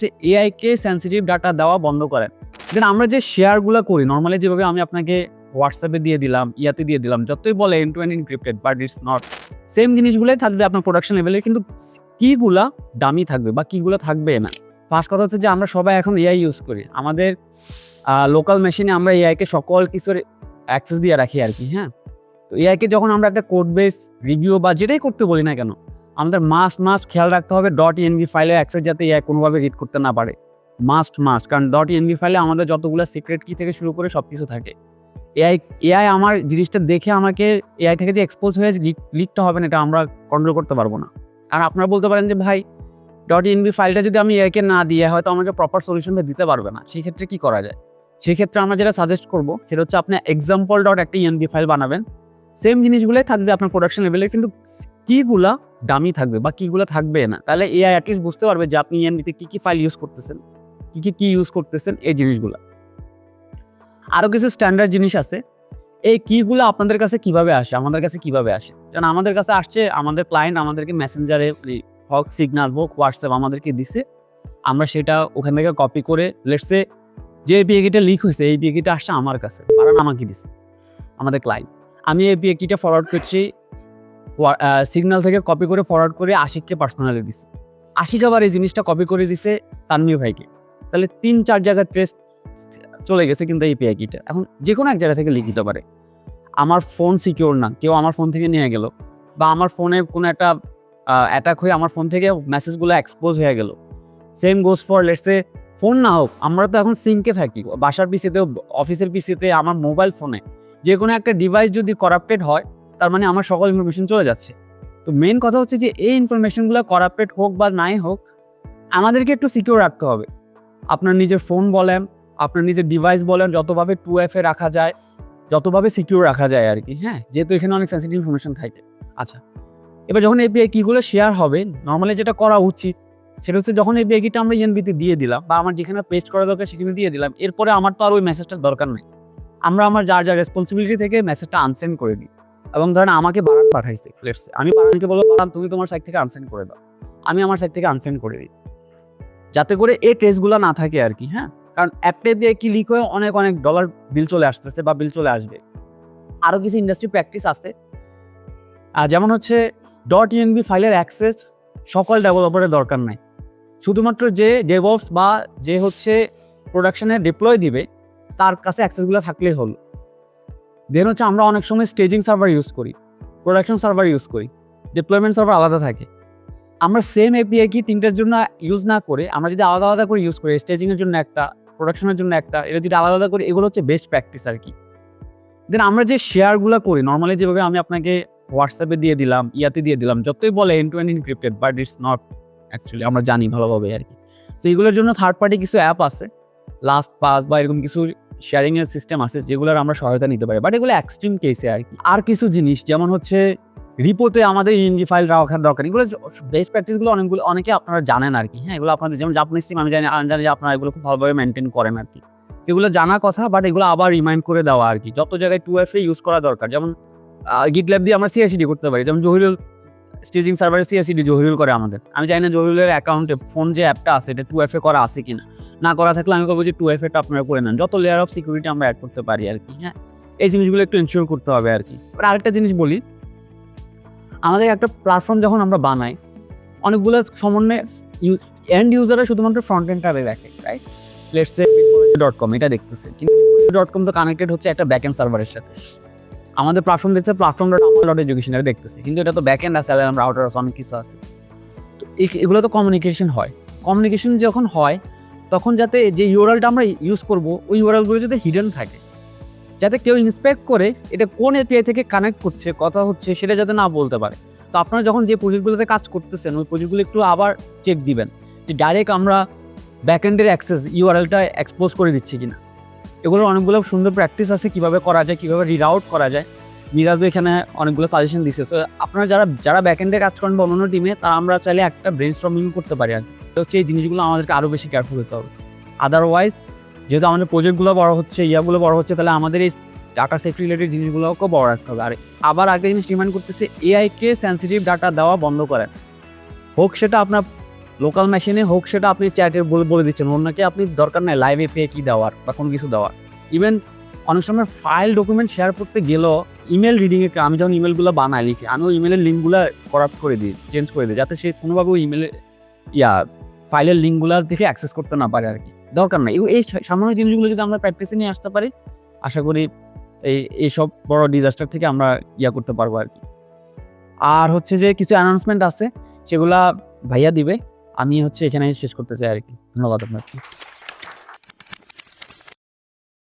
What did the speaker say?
AI কে sensitive data দেওয়া বন্ধ করেন। দেন আমরা যে শেয়ারগুলো করি নরমালি যেভাবে আমি আপনাকে হোয়াটসঅ্যাপে দিয়ে দিলাম, ইয়াতে দিয়ে দিলাম, যতই বলে end to end encrypted but it's not. Same জিনিসগুলোই থাকবে আপনার প্রোডাকশন লেভেলে, কিন্তু কিগুলা দামি থাকবে বা কিগুলো থাকবে না। ফার্স্ট কথা হচ্ছে যে আমরা সবাই এখন এআই ইউজ করি। আমাদের লোকাল মেশিনে আমরা এআইকে সকল কিছুর অ্যাক্সেস দিয়ে রাখি আর কি। হ্যাঁ, তো এআইকে যখন আমরা একটা কোড বেস রিভিউ বা যেটাই করতে বলি না কেন, আমাদের মাস্ট খেয়াল রাখতে হবে .env ফাইলে অ্যাক্সেস যাতে এআই কোনোভাবে রিড করতে না পারে। মাস্ট কারণ .env ফাইলে আমাদের যতগুলো সিক্রেট কি থেকে শুরু করে সব কিছু থাকে। এআই আমার জিনিসটা দেখে আমাকে এআই থেকে যে এক্সপোজ হয়ে লিকটা হবে না, এটা আমরা কন্ট্রোল করতে পারবো না। আর আপনারা বলতে পারেন যে ভাই .env ফাইলটা যদি আমি এআইকে না দিয়ে হয়তো আমাকে প্রপার সলিউশনটা দিতে পারবে না, সেক্ষেত্রে কি করা যায়? সেক্ষেত্রে আমরা যেটা সাজেস্ট করবো সেটা হচ্ছে আপনি এক্সাম্পল একটা env ফাইল বানাবেন। সেম জিনিসগুলোই থাকবে আপনার প্রোডাকশন লেভেলে, কিন্তু কিগুলা দামি থাকবে বা কিগুলো থাকবে না। তাহলে এআই অ্যাটলিস্ট বুঝতে পারবে যে আপনি এনভিতে কি ফাইল ইউজ করতেছেন, কি ইউজ করতেছেন, এই জিনিসগুলো। আরও কিছু স্ট্যান্ডার্ড জিনিস আছে। এই কিগুলো আপনাদের কাছে কিভাবে আসে, আমাদের কাছে কিভাবে আসে? কারণ আমাদের কাছে আসছে, আমাদের ক্লায়েন্ট আমাদেরকে মেসেঞ্জারে হোক, সিগনাল হোক, হোয়াটসঅ্যাপ আমাদেরকে দিছে। আমরা সেটা ওখান থেকে কপি করে লেটসে যে এপিআই কিটা লিক হয়েছে, এই এপিআই কিটা আসছে আমার কাছে, কারণ আমাকে দিছে আমাদের ক্লায়েন্ট। আমি এপিআই কিটা ফরওয়ার্ড করছি, সিগন্যাল থেকে কপি করে ফরওয়ার্ড করে আশিককে পার্সোনালি দিছে। আশিক আবার এই জিনিসটা কপি করে দিছে তানভীর ভাইকে। তাহলে 3-4 জায়গায় ট্রেস চলে গেছে, কিন্তু এপিআই কিটা এখন যে কোনো এক জায়গা থেকে লিক দিতে পারে। আমার ফোন সিকিউর না, কেউ আমার ফোন থেকে নিয়ে গেল, বা আমার ফোনে কোনো একটা অ্যাটাক হয়ে আমার ফোন থেকে মেসেজগুলো এক্সপোজ হয়ে গেল। Same goes for let's say phone না হোক, আমরা তো এখন সিঙ্কে থাকি, বাসার পিসিতেও, অফিসের পিসিতে, আমার মোবাইল ফোনে যে কোনো একটা ডিভাইস যদি করাপ্টেড হয়, তার মানে আমার সকল ইনফরমেশন চলে যাচ্ছে। তো মেন কথা হচ্ছে যে এই ইনফরমেশনগুলো করাপ্টেড হোক বা নাই হোক, আমাদেরকে একটু সিকিউর রাখতে হবে। আপনার নিজের ফোন বলেন, আপনার নিজের ডিভাইস বলেন, যতভাবে 2FA রাখা যায়, যতভাবে সিকিউর রাখা যায় আর কি। হ্যাঁ, যেহেতু এখানে অনেক সেন্সিটিভ ইনফরমেশন থাকে। আচ্ছা, এবার যখন এপিআই কিগুলো শেয়ার হবে, নর্মালি যেটা করা উচিত সেটা হচ্ছে যখন এপিআই কিটা আমরা এনভিতে দিয়ে দিলাম বা আমার যেখানে পেস্ট করা দরকার সেখানে দিয়ে দিলাম, এরপরে আমার তো আর ওই মেসেজটার দরকার নেই। আমরা আমার যার রেসপন্সিবিলিটি থেকে মেসেজটা আনসেন্ড করে দিই। এবং ধরেন আমাকে বানান পাঠাইছে, আমি বানানকে বলবো বানান তুমি তোমার সাইড থেকে আনসেন্ড করে দাও, আমি আমার সাইড থেকে আনসেন্ড করে দিই, যাতে করে এই ট্রেসগুলো না থাকে আর কি। হ্যাঁ, কারণ একটা এপিআই কি লিক হয়ে অনেক ডলার বিল চলে আসতেছে বা বিল চলে আসবে। আরও কিছু ইন্ডাস্ট্রি প্র্যাকটিস আছে, যেমন হচ্ছে .env ফাইলের অ্যাক্সেস সকল ডেভেলপারের দরকার নাই, শুধুমাত্র যে ডেভঅপস বা যে হচ্ছে প্রোডাকশনে ডিপ্লয় দিবে তার কাছে অ্যাক্সেসগুলো থাকলেই হলো। দেন হচ্ছে আমরা অনেক সময় স্টেজিং সার্ভার ইউজ করি, প্রোডাকশন সার্ভার ইউজ করি, ডিপ্লয়মেন্ট সার্ভার আলাদা থাকে। আমরা সেম এপিআই কি 3টার জন্য ইউজ না করে আমরা যদি আলাদা করে ইউজ করি, স্টেজিংয়ের জন্য একটা, প্রোডাকশনের জন্য একটা, এটা যদি আলাদা করি, এগুলো হচ্ছে বেস্ট প্র্যাকটিস আর কি। দেন আমরা যে শেয়ারগুলো করি নর্মালি যেভাবে আমি আপনাকে হোয়াটসঅ্যাপে দিয়ে দিলাম, ইয়াতে দিয়ে দিলাম, যতই বলে end to end encrypted but it's not actually, আমরা জানি ভালোভাবে আর কি। তো এগুলোর জন্য থার্ড পার্টি কিছু অ্যাপ আছে, লাস্ট পাস বা এরকম কিছু শেয়ারিংয়ের সিস্টেম আছে যেগুলোর আমরা সহায়তা নিতে পারি, বাট এগুলো এক্সট্রিম কেসে আর কি। আর কিছু জিনিস যেমন হচ্ছে রিপোতে আমাদের এনভি ফাইল রাখার দরকার, এগুলো বেস্ট প্র্যাকটিসগুলো অনেকে আপনারা জানেন আর কি। হ্যাঁ, এগুলো আপনাদের যেমন জাপানিজ টিম আমি জানি যে আপনারা এগুলো খুব ভালোভাবে মেনটেন করেন আর কি। এগুলো জানা কথা, বাট এগুলো আবার রিমাইন্ড করে দেওয়া আর কি। যত জায়গায় 2FA ইউজ করা দরকার, যেমন গিটল্যাব দিয়ে আমরা CI/CD করতে পারি, যেমন জহিরুল স্টেজিং সার্ভারে CI/CD জহিরুল করে আমাদের। আমি জানি না জহিরুলের অ্যাকাউন্টে ফোন যে অ্যাপটা আছে এটা 2FA করা আছে কিনা, না করা থাকলে আমি বলবো যে 2FAটা আপনারা করে নেন, যত লেয়ার অফ সিকিউরিটি আমরা অ্যাড করতে পারি আর কি। হ্যাঁ, এই জিনিসগুলো একটু এনশিওর করতে হবে আর কি। আরেকটা জিনিস বলি, আমাদের একটা প্ল্যাটফর্ম যখন আমরা বানাই, অনেকগুলো সমন্বয়ে এন্ড ইউজাররা শুধুমাত্র ফ্রন্ট এন্ডটারে দেখে, রাইট? লেটস সে .com এটা দেখতেছে, কিন্তু .com তো কানেক্টেড হচ্ছে একটা ব্যাকএন্ড সার্ভারের সাথে। আমাদের প্ল্যাটফর্ম দেখছে platform.amol.education এটা দেখতেছে, কিন্তু এটা তো ব্যাকএন্ড আছে, অ্যালার্ম রাউটার আছে, অনেক কিছু আছে। তো এগুলো তো কমিউনিকেশন হয়। কমিউনিকেশন যখন হয় তখন যাতে যে ইউআরএলটা আমরা ইউজ করব ওই ইউআরএলগুলো যাতে হিডেন থাকে, যাতে কেউ ইন্সপেক্ট করে এটা কোন এপিআই থেকে কানেক্ট করছে, কথা হচ্ছে, সেটা যাতে না বলতে পারে। তো আপনারা যখন যে প্রজেক্টগুলোতে কাজ করতেছেন ওই প্রজেক্টগুলো একটু আবার চেক দিবেন যে ডাইরেক্ট আমরা ব্যাকএন্ডের অ্যাক্সেস ইউআরএলটা এক্সপোজ করে দিচ্ছি কিনা। এগুলোর অনেকগুলো সুন্দর প্র্যাকটিস আছে কীভাবে করা যায়, কীভাবে রিরাউট করা যায়। মিরাজও এখানে অনেকগুলো সাজেশন দিচ্ছে। সো আপনারা যারা ব্যাকএন্ডে কাজ করেন বা অন্য টিমে, তারা আমরা চাইলে একটা ব্রেইনস্টর্মিং করতে পারি আর কি। তো হচ্ছে এই জিনিসগুলো আমাদেরকে আরও বেশি কেয়ারফুল হতে হবে। আদারওয়াইজ যেহেতু আমাদের প্রজেক্টগুলো বড় হচ্ছে, ইয়াগুলো বড় হচ্ছে, তাহলে আমাদের এই ডাটা সেফটি রিলেটেড জিনিসগুলোকেও বড় রাখতে হবে। আর আবার একটা জিনিস রিমাইন্ড করতেছে, এআইকে সেন্সিটিভ ডাটা দেওয়া বন্ধ করেন। হোক সেটা আপনার লোকাল মেশিনে হোক সেটা আপনি চ্যাটে বলে দিচ্ছেন, অন্যকে আপনি দরকার নাই লাইভে পেয়ে কি দেওয়ার বা কোনো কিছু দেওয়ার। ইভেন অনেক সময় ফাইল ডকুমেন্ট শেয়ার করতে গেলেও ইমেল রিডিংয়ে আমি যখন ইমেলগুলো বানাই লিখি, আমিও ইমেলের লিঙ্কগুলো করাপ্ট করে দিই, চেঞ্জ করে দিই, যাতে সে কোনোভাবে ওই ইমেলে ফাইলের লিঙ্কগুলো দেখে অ্যাক্সেস করতে না পারে আর কি। দরকার নাই। এই সামান্য জিনিসগুলো যদি আমরা প্র্যাকটিসে নিয়ে আসতে পারি, আশা করি এইসব বড় ডিজাস্টার থেকে আমরা করতে পারবো আর কি। আর হচ্ছে যে কিছু অ্যানাউন্সমেন্ট আছে, সেগুলা ভাইয়া দিবে। আমি এখানে শেষ করতে চাই আর কি। ধন্যবাদ আপনাকে।